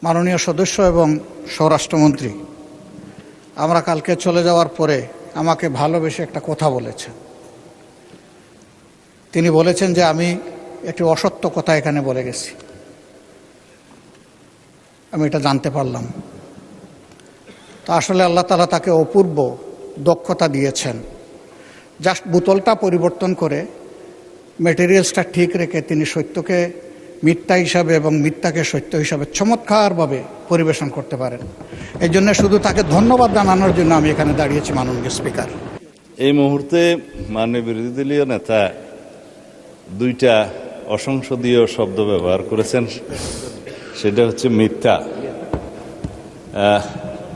মাননীয় সদস্য এবং স্বরাষ্ট্রমন্ত্রী আমরা কালকে চলে যাওয়ার পরে আমাকে ভালোবেসে একটা কথা বলেছেন। তিনি বলেছেন যে আমি একটি অসত্য কথা এখানে বলে গেছি। আমি এটা জানতে পারলাম। তো আসলে আল্লাহ তাআলা তাকে অপূর্ব দক্ষতা দিয়েছেন। জাস্ট বোতলটা পরিবর্তন করে মেটেরিয়ালসটা ঠিক রেখে তিনি সত্যকে মিথ্যা হিসাবে এবং মিথ্যাকে সত্য হিসাবে চমৎকারভাবে পরিবেশন করতে পারেন। এই জন্য শুধু তাকে ধন্যবাদ জানানোর জন্য আমি এখানে দাঁড়িয়েছি মাননীয় স্পিকার। এই মুহূর্তে মাননীয় বিরোধী দলীয় নেতা দুইটা অসংসদীয় শব্দ ব্যবহার করেছেন, সেটা হচ্ছে মিথ্যা।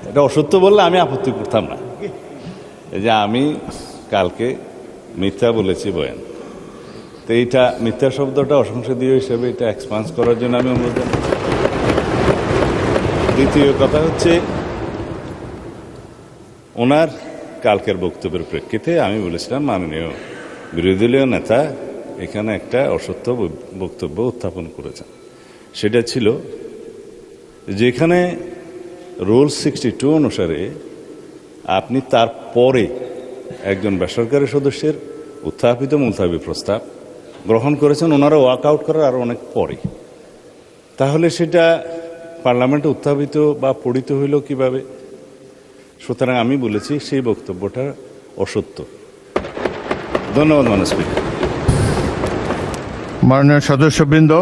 এটা অসত্য বললে আমি আপত্তি করতাম না। এই যে আমি কালকে মিথ্যা বলেছি বয়ান, তো এইটা মিথ্যা শব্দটা অসংসদীয় হিসেবে এটা এক্সপান্স করার জন্য আমি অনুরোধ জানাই। দ্বিতীয় কথা হচ্ছে, ওনার কালকের বক্তব্যের প্রেক্ষিতে আমি বলেছিলাম মাননীয় বিরোধী দলীয় নেতা এখানে একটা অসত্য বক্তব্য উত্থাপন করেছেন। সেটা ছিল যেখানে রুল 62 অনুসারে আপনি তারপরে একজন বেসরকারি সদস্যের উত্থাপিত মুলতাবি প্রস্তাব গ্রহণ করেছেন, ওনারা ওয়াক আউট করার আরও অনেক পরে, তাহলে সেটা পার্লামেন্টে উত্থাপিত বা পড়িত হইল কিভাবে? সুতরাং আমি বলেছি সেই বক্তব্যটা অসত্য। ধন্যবাদ মাননীয় স্পিকার। মাননীয় সদস্যবৃন্দ,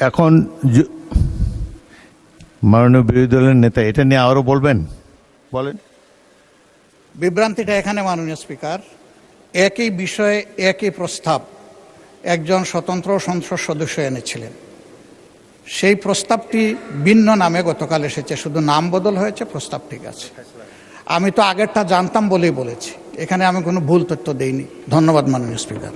এখন মাননীয় বিরোধী দলের নেতা এটা নিয়ে আরও বলবেন, বলেন। বিভ্রান্তিটা এখানে মাননীয় স্পিকার, একই বিষয়ে একই প্রস্তাব একজন স্বতন্ত্র সংসদ সদস্য এনেছিলেন। সেই প্রস্তাবটি ভিন্ন নামে গতকাল এসেছে, শুধু নাম বদল হয়েছে, প্রস্তাব ঠিক আছে। আমি তো আগেরটা জানতাম বলেই বলেছি, এখানে আমি কোনো ভুল তথ্য দেইনি। ধন্যবাদ মাননীয় স্পিকার।